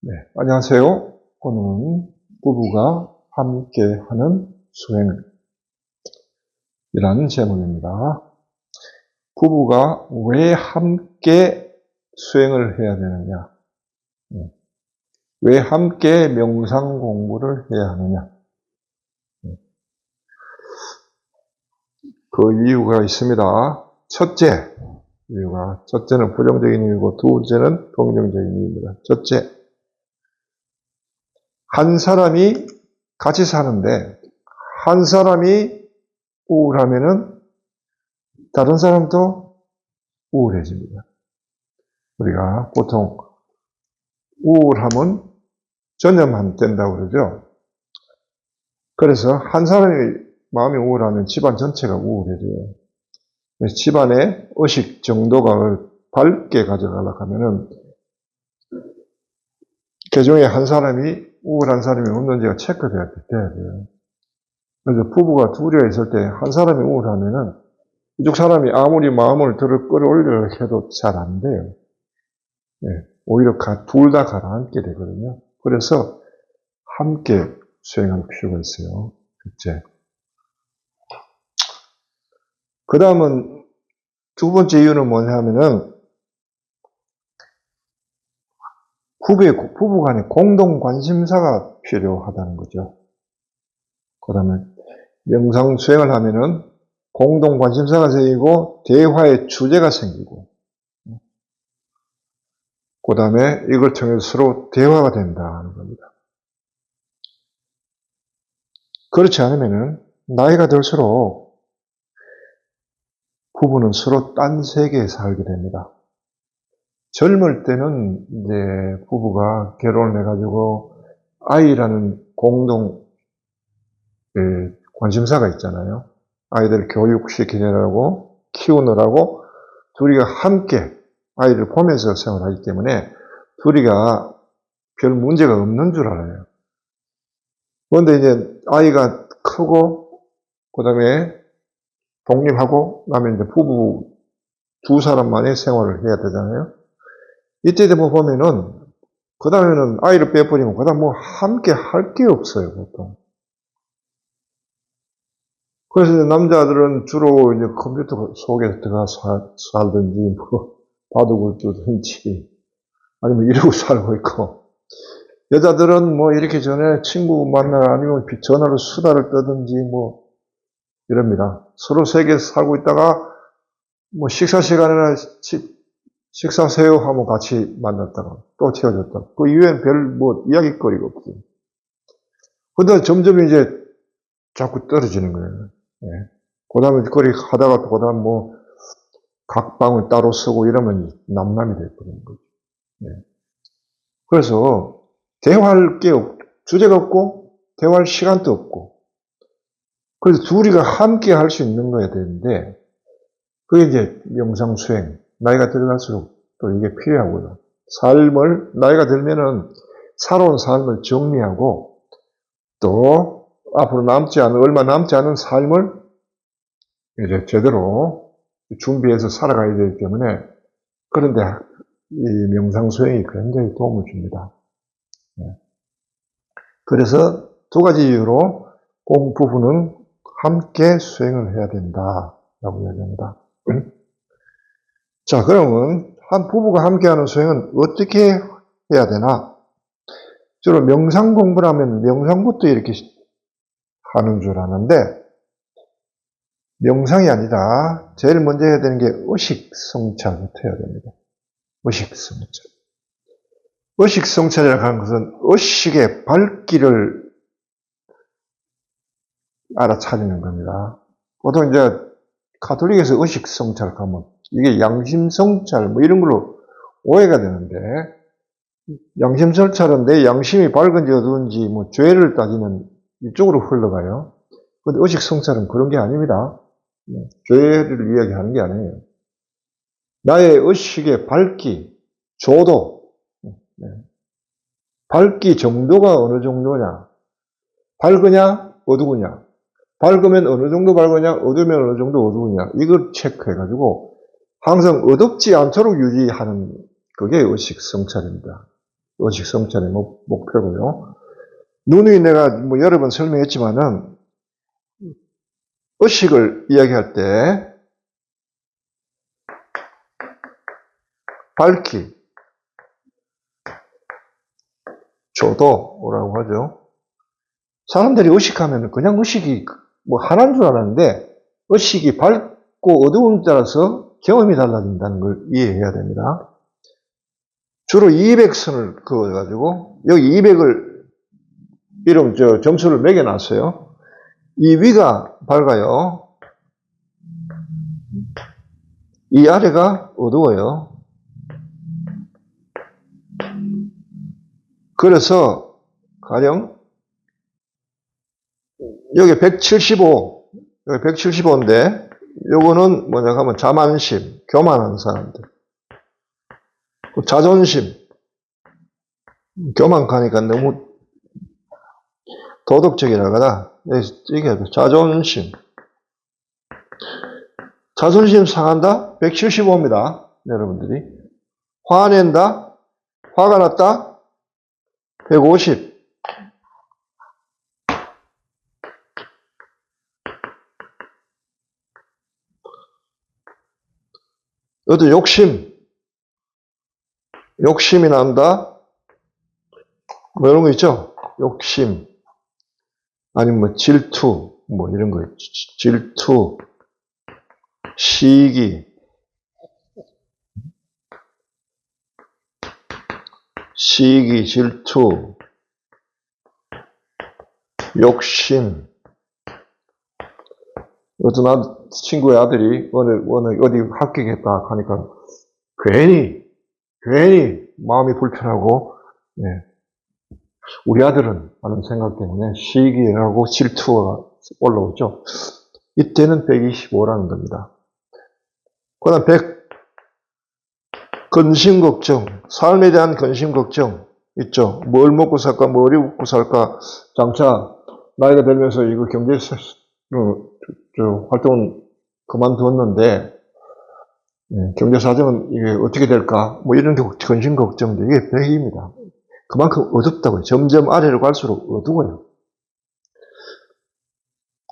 네, 안녕하세요. 오늘은 부부가 함께 하는 수행이라는 제목입니다. 부부가 왜 함께 수행을 해야 되느냐? 왜 함께 명상 공부를 해야 하느냐? 그 이유가 있습니다. 첫째는 부정적인 이유고, 둘째는 긍정적인 이유입니다. 첫째, 한 사람이 같이 사는데, 한 사람이 우울하면은 다른 사람도 우울해집니다. 우리가 보통 우울함은 전염 된다고 그러죠. 그래서 한 사람이 마음이 우울하면 집안 전체가 우울해져요. 그래서 집안의 의식 정도가 밝게 가져가려고 하면은 개중에 한 사람이 우울한 사람이 없는지가 체크돼야 돼요. 그래서 부부가 둘이 있을 때 한 사람이 우울하면은 이쪽 사람이 아무리 마음을 끌어올리려 해도 잘 안 돼요. 네, 오히려 둘 다 가라앉게 되거든요. 그래서 함께 수행할 필요가 있어요. 첫째. 그 다음은 두 번째 이유는 뭐냐면은 부부 간에 공동 관심사가 필요하다는 거죠. 그 다음에 명상 수행을 하면은 공동 관심사가 생기고 대화의 주제가 생기고, 그 다음에 이걸 통해서 서로 대화가 된다는 겁니다. 그렇지 않으면은 나이가 들수록 부부는 서로 딴 세계에 살게 됩니다. 젊을 때는 이제 부부가 결혼을 해가지고 아이라는 공동 관심사가 있잖아요. 아이들 교육시키느라고 키우느라고 둘이가 함께 아이를 보면서 생활하기 때문에 둘이가 별 문제가 없는 줄 알아요. 그런데 이제 아이가 크고 그 다음에 독립하고 그다음에 이제 부부 두 사람만의 생활을 해야 되잖아요. 이때 되면 보면은 그 다음에는 아이를 빼버리면 그 다음 뭐 함께 할 게 없어요, 보통. 그래서 남자들은 주로 이제 컴퓨터 속에 들어가 살든지, 뭐, 바둑을 두든지, 아니면 이러고 살고 있고, 여자들은 뭐 이렇게 전에 친구 만나러 아니면 전화로 수다를 떠든지 뭐, 이럽니다. 서로 세계에서 살고 있다가, 뭐 식사 시간에나 식사세요 하면 같이 만났다가 또 헤어졌다. 그 이후엔 별 뭐 이야기거리가 없어요. 근데 점점 이제 자꾸 떨어지는 거예요. 예. 그 다음에 거리 하다가 또 그 다음 뭐 각 방을 따로 쓰고 이러면 남남이 돼버리는 거죠. 예. 그래서 대화할 게 주제가 없고 대화할 시간도 없고 그래서 둘이가 함께 할 수 있는 거야 되는데 그게 이제 명상 수행 나이가 들어갈수록 또 이게 필요하고요. 나이가 들면은 살아온 삶을 정리하고 또 앞으로 얼마 남지 않은 삶을 이제 제대로 준비해서 살아가야 되기 때문에 그런데 이 명상 수행이 굉장히 도움을 줍니다. 그래서 두 가지 이유로 부부는 함께 수행을 해야 된다라고 이야기합니다. 자, 그러면 한 부부가 함께하는 수행은 어떻게 해야 되나? 주로 명상 공부를 하면 명상부터 이렇게 하는 줄 아는데 명상이 아니라 제일 먼저 해야 되는 게 의식성찰부터 해야 됩니다. 의식성찰. 의식성찰이라고 하는 것은 의식의 밝기를 알아차리는 겁니다. 보통 이제 가톨릭에서 의식성찰 하면 이게 양심성찰 뭐 이런 걸로 오해가 되는데 양심성찰은 내 양심이 밝은지 어두운지 뭐 죄를 따지는 이쪽으로 흘러가요. 그런데 의식성찰은 그런 게 아닙니다. 죄를 이야기하는 게 아니에요. 나의 의식의 밝기, 조도, 밝기 정도가 어느 정도냐, 밝으냐, 어두우냐, 밝으면 어느 정도 밝으냐, 어두우면 어느 정도 어두우냐, 이걸 체크해가지고 항상 어둡지 않도록 유지하는 그게 의식성찰입니다. 의식 성찰의 목표고요. 누누이 내가 뭐 여러 번 설명했지만은 의식을 이야기할 때 밝기, 조도라고 하죠. 사람들이 의식하면 그냥 의식이 뭐 하나인 줄 알았는데 의식이 밝고 어두움에 따라서 경험이 달라진다는 걸 이해해야 됩니다. 주로 200선을 그어가지고 여기 200을 이름 점수를 매겨놨어요. 이 위가 밝아요. 이 아래가 어두워요. 그래서 가령 여기 175, 여기 175인데 요거는 뭐냐 하면 자만심, 교만한 사람들. 자존심, 교만하니까 너무 도덕적이라거나 이게 자존심. 자존심 상한다? 175입니다. 여러분들이. 화낸다? 화가 났다? 150. 어떤 욕심이 난다? 뭐 이런 거 있죠? 욕심. 아니면 뭐 질투, 뭐 이런 거 있죠. 질투, 시기, 질투, 욕심. 어떤 친구의 아들이 어디 합격했다 하니까 괜히 마음이 불편하고, 우리 아들은 하는 생각 때문에 시기하고 질투가 올라오죠. 이때는 125라는 겁니다. 그 다음 100, 근심 걱정, 삶에 대한 근심 걱정 있죠. 뭘 먹고 살까, 뭘 입고 살까. 장차 나이가 들면서 이거 경제 활동은 그만두었는데 경제 사정은 이게 어떻게 될까? 뭐 이런 게 근심 걱정도 이게 100입니다. 그만큼 어둡다고요. 점점 아래로 갈수록 어두워요.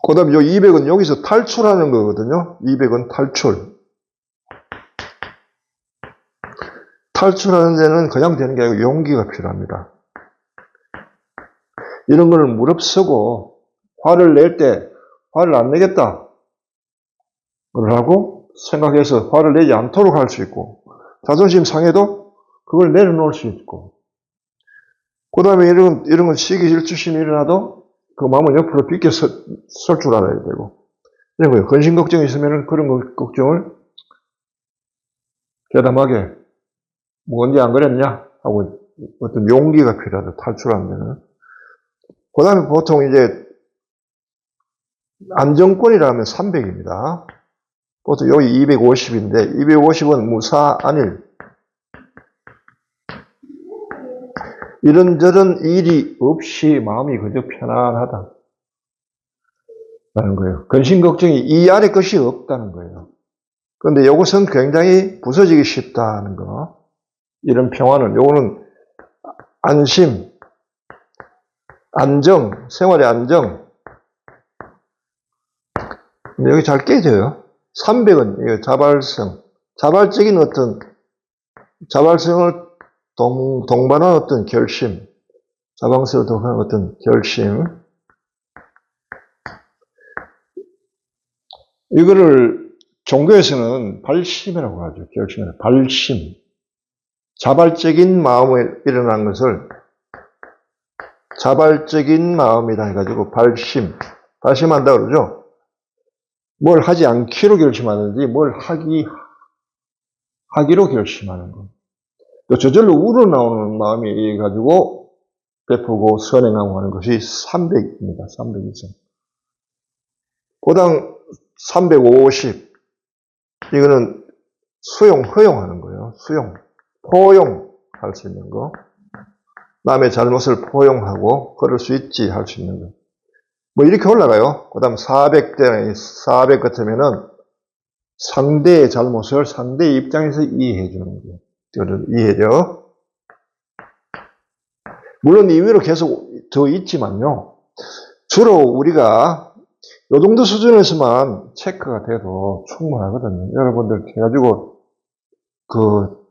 그 다음에 요 200은 여기서 탈출하는 거거든요. 200은 탈출. 탈출하는 데는 그냥 되는 게 아니고 용기가 필요합니다. 이런 거를 무릅쓰고 화를 낼 때 화를 안 내겠다 라고 생각해서 화를 내지 않도록 할 수 있고, 자존심 상해도 그걸 내려놓을 수 있고, 그 다음에 이런 건 시기 질투심이 일어나도 그 마음을 옆으로 비껴 설 줄 알아야 되고, 이런 거예요. 근심 걱정이 있으면 그런 걱정을 대담하게, 뭐 언제 안 그랬냐? 하고 어떤 용기가 필요하다. 탈출하는 데는. 그 다음에 보통 이제 안정권이라면 300입니다. 보통 여기 250인데, 250은 무사, 안일. 이런저런 일이 없이 마음이 그저 편안하다. 라는 거예요. 근심 걱정이 이 안에 것이 없다는 거예요. 그런데 이것은 굉장히 부서지기 쉽다는 거. 이런 평화는, 요거는 안심, 안정, 생활의 안정. 근데 여기 잘 깨져요. 300은 자발성, 자발적인 어떤, 자발성을 동반한 어떤 결심, 자방성을 동반한 어떤 결심. 이거를 종교에서는 발심이라고 하죠. 결심을. 발심. 자발적인 마음에 일어난 것을 자발적인 마음이다 해가지고 발심한다 그러죠. 뭘 하지 않기로 결심하는지 뭘 하기로 결심하는 것. 또 저절로 우러나오는 마음이 가지고 베푸고 선행하고 하는 것이 300입니다. 300 이상. 고당 350. 이거는 허용하는 거예요. 포용할 수 있는 거. 남의 잘못을 포용하고 그럴 수 있지 할 수 있는 거. 뭐 이렇게 올라가요. 그 다음 400대, 400 같으면은 상대의 잘못을 상대의 입장에서 이해해 주는 거예요. 이해죠? 물론 임의로 계속 더 있지만요. 주로 우리가 이 정도 수준에서만 체크가 돼도 충분하거든요. 여러분들 해가지고 그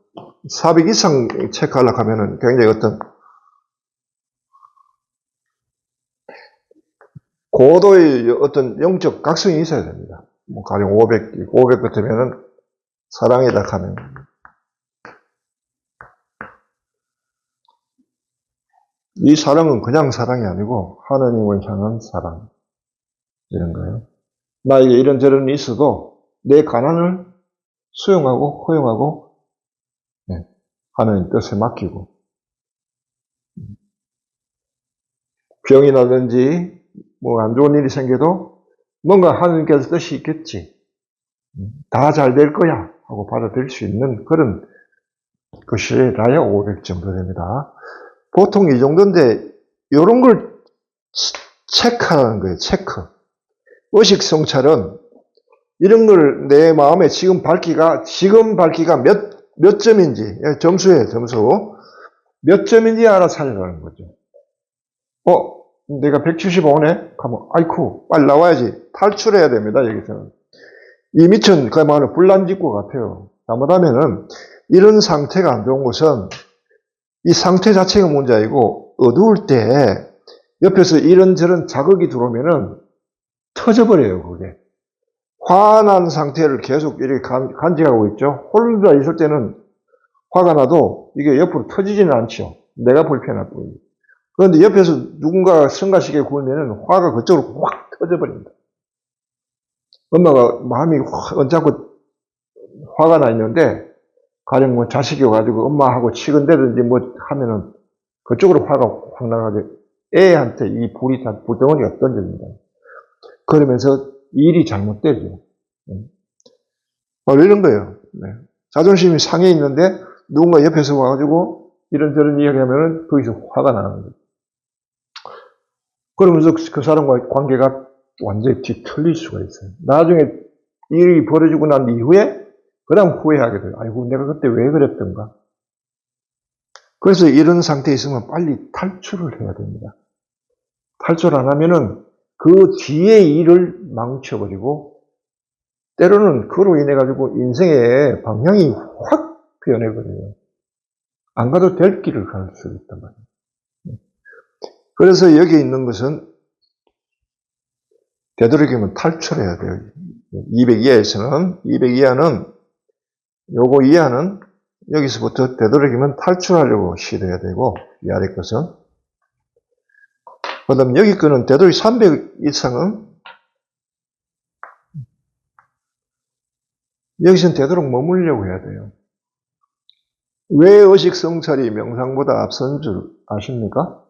400 이상 체크하려고 하면은 굉장히 어떤 고도의 어떤 영적 각성이 있어야 됩니다. 뭐 가령 500 같으면은 사랑이다 하면 이 사랑은 그냥 사랑이 아니고 하나님을 향한 사랑 이런 거예요. 나에게 이런저런 있어도 내 가난을 수용하고 허용하고 하나님 뜻에 맡기고 병이 나든지 뭐 안 좋은 일이 생겨도 뭔가 하나님께서 뜻이 있겠지. 다 잘 될 거야 하고 받아들일 수 있는 그런 것이 라야 500 정도 됩니다. 보통 이 정도인데 이런 걸 체크하는 거예요. 체크. 의식 성찰은 이런 걸 내 마음에 지금 밝기가 몇 점인지 점수예요. 점수. 몇 점인지 알아차리라는 거죠. 내가 175네? 하면 아이쿠 빨리 나와야지. 탈출해야 됩니다. 여기서는. 이 밑은 그야말로 불난직구 같아요. 잘못하면은 이런 상태가 안 좋은 것은 이 상태 자체가 문제이고 어두울 때 옆에서 이런저런 자극이 들어오면은 터져버려요. 그게. 화난 상태를 계속 이렇게 간직하고 있죠. 혼자 있을 때는 화가 나도 이게 옆으로 터지지는 않죠. 내가 불편할 뿐이에요. 그런데 옆에서 누군가 성가시게 구우면은 화가 그쪽으로 확 터져버립니다. 엄마가 마음이 언짢고 화가 나 있는데 가령 뭐 자식이 가지고 엄마하고 치근대든지 뭐 하면은 그쪽으로 화가 확 나가지고 애한테 이 불덩어리가 던져집니다. 그러면서 일이 잘못되죠. 이런 거예요. 자존심이 상해 있는데 누군가 옆에서 와가지고 이런저런 이야기 하면은 거기서 화가 나는 거예요. 그러면서 그 사람과의 관계가 완전히 뒤틀릴 수가 있어요. 나중에 일이 벌어지고 난 이후에 그 다음 후회하게 돼요. 아이고 내가 그때 왜 그랬던가. 그래서 이런 상태에 있으면 빨리 탈출을 해야 됩니다. 탈출 안 하면은 그 뒤의 일을 망쳐버리고 때로는 그로 인해 가지고 인생의 방향이 확 변해버려요. 안 가도 될 길을 갈 수 있단 말이에요. 그래서 여기 있는 것은 되도록이면 탈출해야 돼요. 200 이하에서는, 200 이하는, 요거 이하는 여기서부터 되도록이면 탈출하려고 시도해야 되고, 이 아래 것은. 그 다음 여기 거는 되도록 300 이상은 여기서는 되도록 머물려고 해야 돼요. 왜 의식 성찰이 명상보다 앞선 줄 아십니까?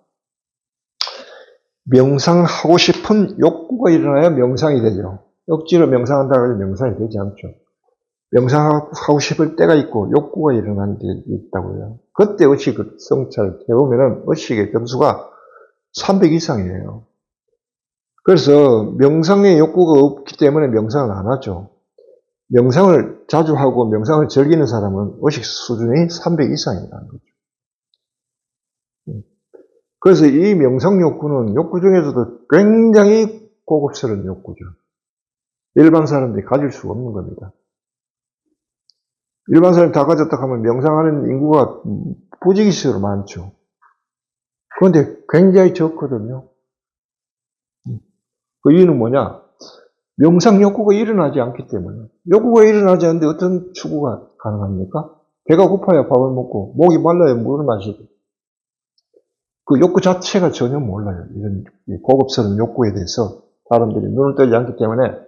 명상하고 싶은 욕구가 일어나야 명상이 되죠. 억지로 명상한다고 해서 명상이 되지 않죠. 명상하고 싶을 때가 있고 욕구가 일어나는 게 있다고요. 그때 의식 성찰을 해보면 의식의 점수가 300 이상이에요. 그래서 명상의 욕구가 없기 때문에 명상을 안 하죠. 명상을 자주 하고 명상을 즐기는 사람은 의식 수준이 300 이상이라는 거죠. 그래서 이 명상 욕구는 욕구 중에서도 굉장히 고급스러운 욕구죠. 일반 사람들이 가질 수가 없는 겁니다. 일반 사람이 다 가졌다 하면 명상하는 인구가 부지기수로 많죠. 그런데 굉장히 적거든요. 그 이유는 뭐냐? 명상 욕구가 일어나지 않기 때문에. 욕구가 일어나지 않는데 어떤 추구가 가능합니까? 배가 고파야 밥을 먹고 목이 말라야 물을 마시고 그 욕구 자체가 전혀 몰라요. 이런 고급스러운 욕구에 대해서 사람들이 눈을 뜨지 않기 때문에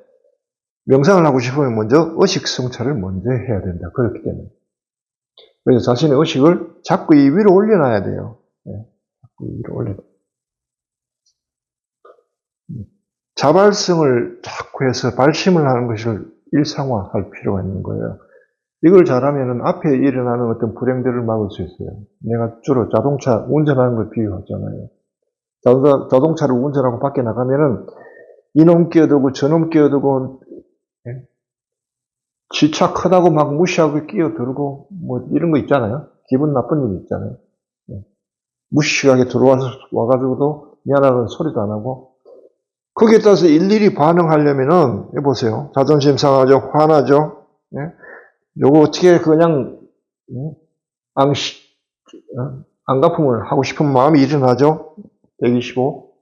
명상을 하고 싶으면 먼저 의식 성찰을 먼저 해야 된다. 그렇기 때문에. 그래서 자신의 의식을 자꾸 이 위로 올려놔야 돼요. 자꾸 위로 올려놔. 자발성을 자꾸 해서 발심을 하는 것을 일상화할 필요가 있는 거예요. 이걸 잘하면 앞에 일어나는 어떤 불행들을 막을 수 있어요. 내가 주로 자동차 운전하는 걸 비유하잖아요. 자동차를 운전하고 밖에 나가면은 이놈 끼어들고 저놈 끼어들고 지차 크다고 막 무시하고 끼어들고 뭐 이런 거 있잖아요. 기분 나쁜 일이 있잖아요. 무식하게 와가지고도 미안하다는 소리도 안 하고, 거기에 따라서 일일이 반응하려면은, 여보세요. 자존심 상하죠? 화나죠? 예? 요거 어떻게 그냥, 안갚음을 하고 싶은 마음이 일어나죠? 125.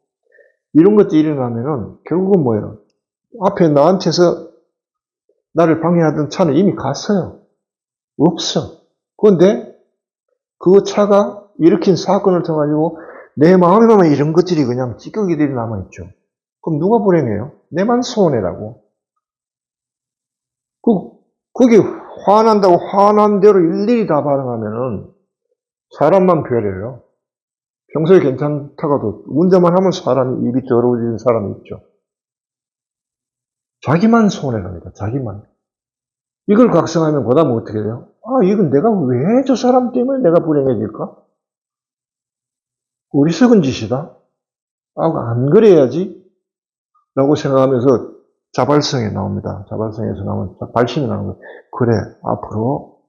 이런 것들이 일어나면은, 결국은 뭐예요? 앞에 나한테서 나를 방해하던 차는 이미 갔어요. 없어. 그런데 그 차가 일으킨 사건을 통해가지고 내 마음에만 이런 것들이 그냥 찌꺼기들이 남아있죠. 그럼 누가 불행해요? 내만 손해라고. 거기 화난다고 화난 대로 일일이 다 반응하면은 사람만 배려요. 평소에 괜찮다가도 운전만 하면 사람이 입이 더러워지는 사람이 있죠. 자기만 손해랍니다. 자기만. 이걸 각성하면 그 다음 어떻게 돼요? 아, 이건 내가 왜 저 사람 때문에 내가 불행해질까? 어리석은 짓이다. 아, 안 그래야지. 라고 생각하면서 자발성이 나옵니다. 자발성에서 나오면 발심이 나오는 거예요. 그래, 앞으로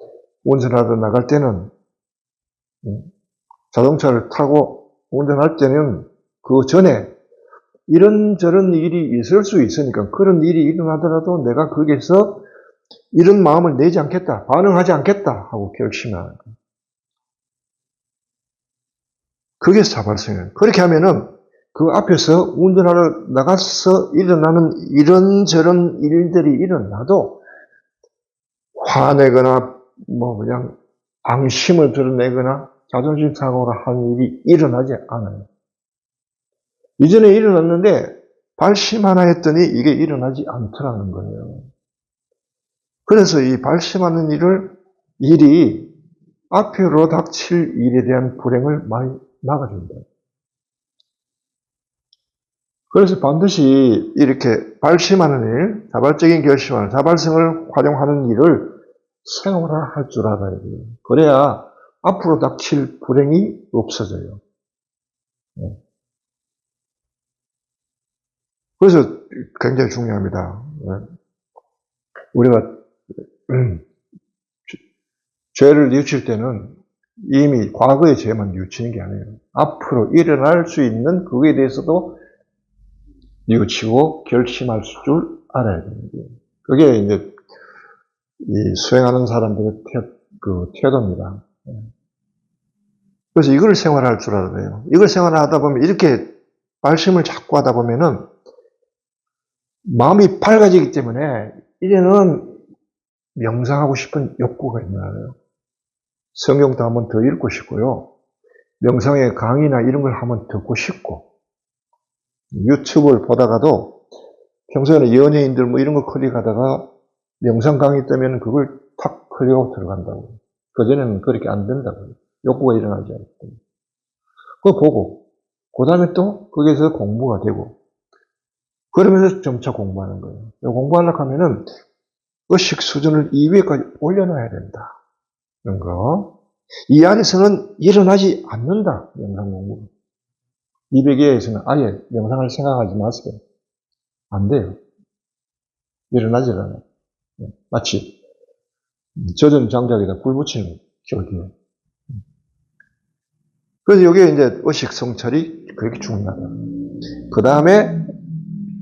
운전하다 나갈 때는, 자동차를 타고 운전할 때는 그 전에 이런저런 일이 있을 수 있으니까 그런 일이 일어나더라도 내가 거기에서 이런 마음을 내지 않겠다, 반응하지 않겠다 하고 결심하는 거예요. 그게 자발성이에요. 그렇게 하면은 그 앞에서 운전하러 나가서 일어나는 이런저런 일들이 일어나도 화내거나 뭐 그냥 앙심을 드러내거나 자존심 상하거나 하는 일이 일어나지 않아요. 이전에 일어났는데 발심 하나 했더니 이게 일어나지 않더라는 거예요. 그래서 이 발심하는 일이 앞으로 닥칠 일에 대한 불행을 많이 막아준다. 그래서 반드시 이렇게 발심하는 일, 자발적인 결심하는, 자발성을 활용하는 일을 생활화할 줄 알아야 돼요. 그래야 앞으로 닥칠 불행이 없어져요. 그래서 굉장히 중요합니다. 우리가 죄를 뉘우칠 때는 이미 과거의 죄만 뉘우치는 게 아니에요. 앞으로 일어날 수 있는 그거에 대해서도 뉘우치고 결심할 줄 알아야 됩니다. 그게 이제 이 수행하는 사람들의 태도입니다. 그래서 이걸 생활할 줄 알아야 돼요. 이걸 생활하다 보면 이렇게 말씀을 자꾸 하다 보면은 마음이 밝아지기 때문에 이제는 명상하고 싶은 욕구가 일어나요. 성경도 한번 더 읽고 싶고요. 명상의 강의나 이런 걸 한번 듣고 싶고, 유튜브를 보다가도 평소에는 연예인들 뭐 이런 거 클릭하다가 명상 강의 뜨면 그걸 탁 클릭하고 들어간다고. 그전에는 그렇게 안 된다고요. 욕구가 일어나지 않기 때문에. 그거 보고, 그 다음에 또 거기에서 공부가 되고, 그러면서 점차 공부하는 거예요. 공부하려고 하면은 의식 수준을 2위에까지 올려놔야 된다. 이런 거. 이 안에서는 일어나지 않는다. 명상 공부. 200에서는 아예 명상을 생각하지 마세요. 안 돼요. 일어나지 않아요. 마치 젖은 장작에다 불 붙이는 격이에요. 그래서 여기에 이제 의식 성찰이 그렇게 중요하다. 그 다음에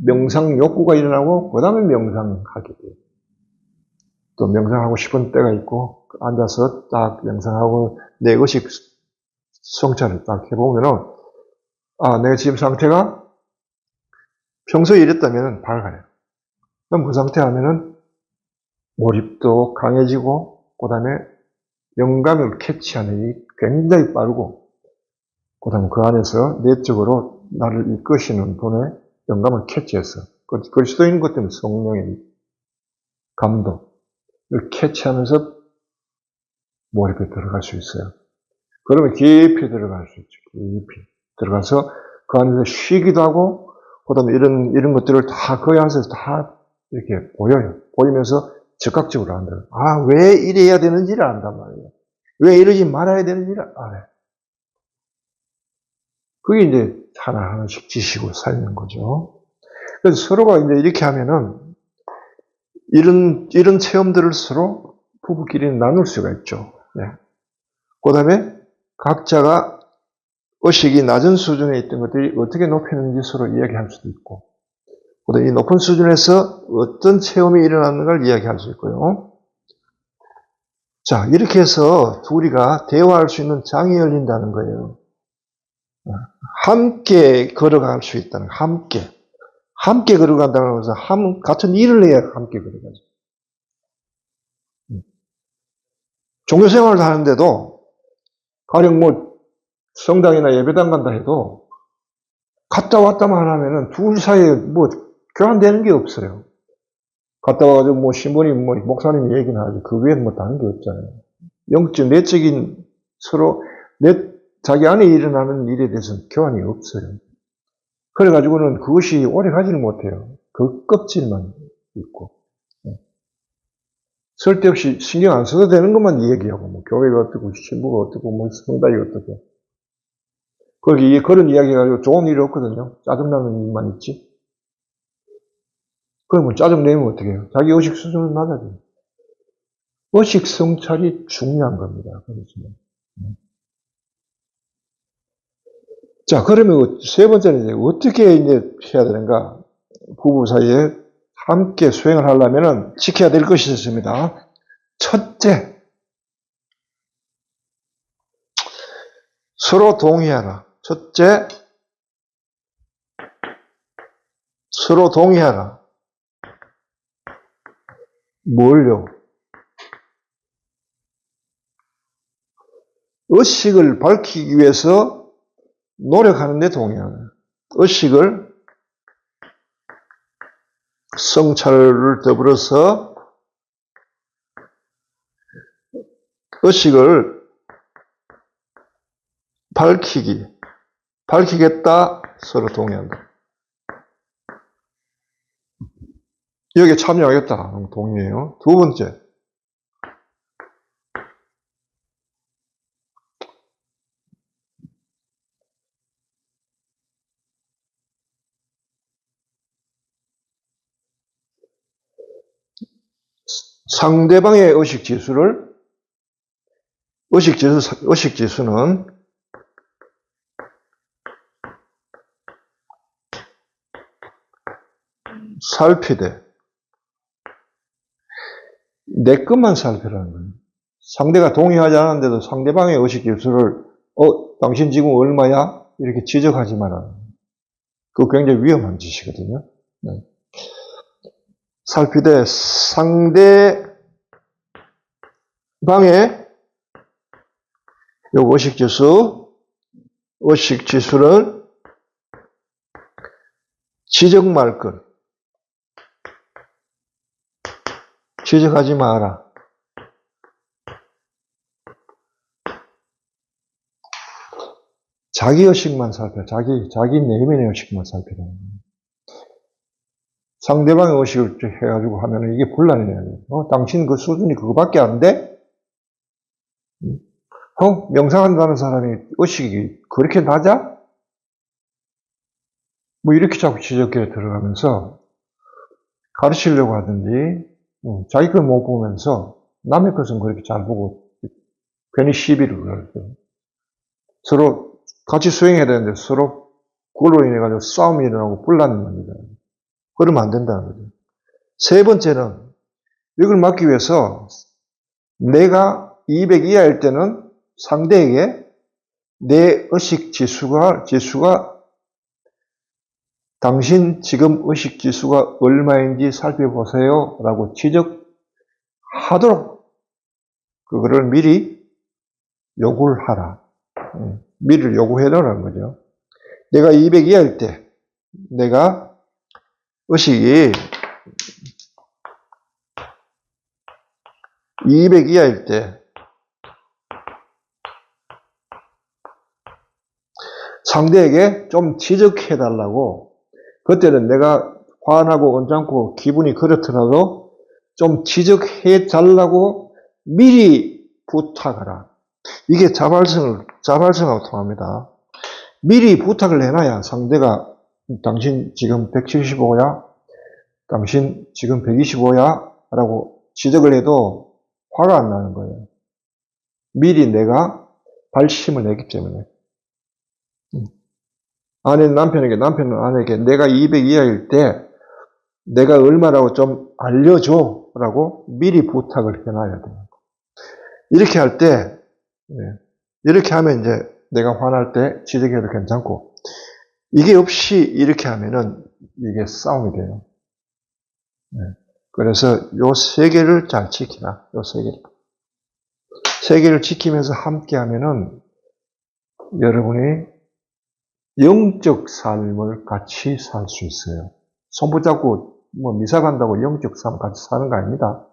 명상 욕구가 일어나고, 그 다음에 명상하게 돼요. 또 명상하고 싶은 때가 있고, 앉아서 딱 명상하고 내 의식 성찰을 딱 해보면은, 아, 내가 지금 상태가 평소에 이랬다면 밝아요. 그럼 그 상태 하면은 몰입도 강해지고, 그 다음에 영감을 캐치하는 일이 굉장히 빠르고, 그 다음에 그 안에서 내적으로 나를 이끄시는 분의 영감을 캐치해서, 그 수도 있는 것 때문에 성령의 감동을 캐치하면서 몰입에 들어갈 수 있어요. 그러면 깊이 들어갈 수 있죠. 깊이 들어가서 그 안에서 쉬기도 하고, 그 다음에 이런 것들을 다 그 안에서 다 이렇게 보여요. 보이면서 즉각적으로 안다. 아, 왜 이래야 되는지를 안단 말이에요. 왜 이러지 말아야 되는지를 알아요. 그게 이제 하나하나씩 지시고 살는 거죠. 그래서 서로가 이제 이렇게 하면은 이런 체험들을 서로 부부끼리 나눌 수가 있죠. 네. 그 다음에 각자가 의식이 낮은 수준에 있던 것들이 어떻게 높이는지 서로 이야기할 수도 있고, 또 이 높은 수준에서 어떤 체험이 일어나는가를 이야기할 수 있고요. 자, 이렇게 해서 둘이가 대화할 수 있는 장이 열린다는 거예요. 함께 걸어갈 수 있다는 거예요. 함께 걸어간다는 것은 같은 일을 해야 함께 걸어가죠. 종교 생활을 하는데도 가령 뭐 성당이나 예배당 간다 해도 갔다 왔다만 하면은 둘 사이에 뭐 교환되는 게 없어요. 갔다 와가지고 뭐 신부님, 뭐 목사님 얘기는 하지 그 외에는 뭐 다른 게 없잖아요. 영적, 내적인 서로 자기 안에 일어나는 일에 대해서는 교환이 없어요. 그래가지고는 그것이 오래 가지를 못해요. 그 껍질만 있고. 쓸데없이 신경 안 써도 되는 것만 이야기하고, 뭐 교회가 어떻고, 신부가 어떻고, 뭐 성당이 어떻고. 거기 그런 이야기 가지고 좋은 일이 없거든요. 짜증나는 일만 있지. 그러면 짜증내면 어떻게 해요? 자기 의식 수준은 낮아져요. 의식 성찰이 중요한 겁니다. 그렇지만. 자, 그러면 세 번째는 이제 어떻게 이제 해야 되는가? 부부 사이에 함께 수행을 하려면 지켜야 될 것이 있습니다. 첫째, 서로 동의하라. 첫째, 서로 동의하라. 뭘요? 의식을 밝히기 위해서 노력하는데 동의하라. 의식을 성찰을 더불어서 의식을 밝히겠다 서로 동의한다. 여기에 참여하겠다 동의해요. 두 번째, 상대방의 의식지수는 살피되 내 것만 살피라는 거예요. 상대가 동의하지 않았는데도 상대방의 의식지수를 당신 지금 얼마야? 이렇게 지적하지 마라. 그거 굉장히 위험한 짓이거든요. 네. 살피되 상대방의 의식지수를 지적 말 것. 지적하지 마라. 자기 의식만 살펴. 자기 내면의 의식만 살피라는 거예요. 상대방의 의식을 해가지고 하면 이게 곤란해요. 당신 그 수준이 그거밖에 안 돼? 명상한다는 사람이 의식이 그렇게 낮아? 뭐 이렇게 자꾸 지적해 들어가면서 가르치려고 하든지 자기 걸 못 보면서 남의 것은 그렇게 잘 보고 괜히 시비를 걸어요. 서로 같이 수행해야 되는데 서로 그걸로 인해 가지고 싸움이 일어나고 분란이 납니다. 그러면 안 된다는 거죠. 세 번째는 이걸 막기 위해서 내가 200 이하일 때는 상대에게 내 의식 지수가 당신 지금 의식 지수가 얼마인지 살펴보세요 라고 지적하도록 그거를 미리 요구를 하라. 미리 요구해 놓으라는 거죠. 내가 200 이하일 때 내가 의식이 200 이하일 때 상대에게 좀 지적해 달라고 그때는 내가 화나고 언짢고 기분이 그렇더라도 좀 지적해 달라고 미리 부탁하라. 이게 자발성하고 통합니다. 미리 부탁을 해놔야 상대가 당신 지금 175야? 당신 지금 125야? 라고 지적을 해도 화가 안 나는 거예요. 미리 내가 발심을 했기 때문에. 아내는 남편에게, 남편은 아내에게 내가 200 이하일 때 내가 얼마라고 좀 알려줘 라고 미리 부탁을 해놔야 돼요. 이렇게 할 때, 이렇게 하면 이제 내가 화날 때 지적해도 괜찮고, 이게 없이 이렇게 하면은 이게 싸움이 돼요. 그래서 요 세 개를 잘 지키라. 요 세 개. 세 개를 지키면서 함께 하면은 여러분이 영적 삶을 같이 살 수 있어요. 손 붙잡고 뭐 미사 간다고 영적 삶 같이 사는 거 아닙니다.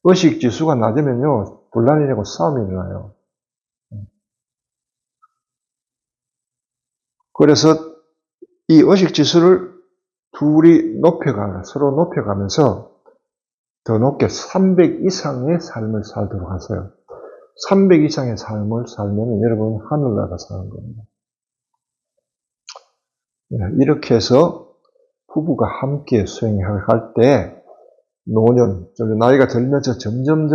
의식 지수가 낮으면요, 분란이 되고 싸움이 일어나요. 그래서 이 의식 지수를 둘이 서로 높여가면서 더 높게 300 이상의 삶을 살도록 하세요. 300 이상의 삶을 살면 여러분 하늘나라 사는 겁니다. 이렇게 해서 부부가 함께 수행할 때 노년, 나이가 들면서 점점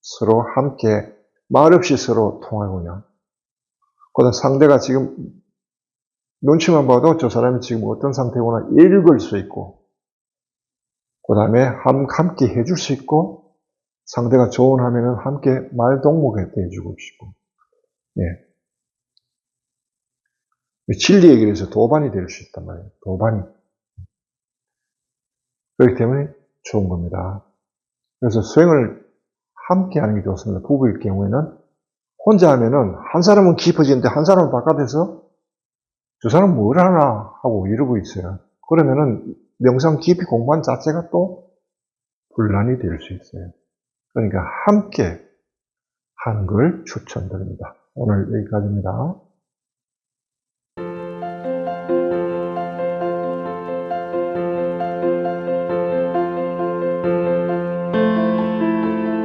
서로 함께 말없이 서로 통하고요. 그다음 상대가 지금 눈치만 봐도 저 사람이 지금 어떤 상태구나 읽을 수 있고, 그 다음에 함께 해줄 수 있고, 상대가 조언하면은 함께 말동무게 해주고 싶고, 진리 얘기를 해서 도반이 될 수 있단 말이에요. 도반이. 그렇기 때문에 좋은 겁니다. 그래서 수행을 함께 하는 게 좋습니다. 부부일 경우에는 혼자 하면은 한 사람은 깊어지는데 한 사람은 바깥에서 저 사람 뭘 하나 하고 이러고 있어요. 그러면은 명상 깊이 공부한 자체가 또 분란이 될 수 있어요. 그러니까 함께 하는 걸 추천드립니다. 오늘 여기까지입니다.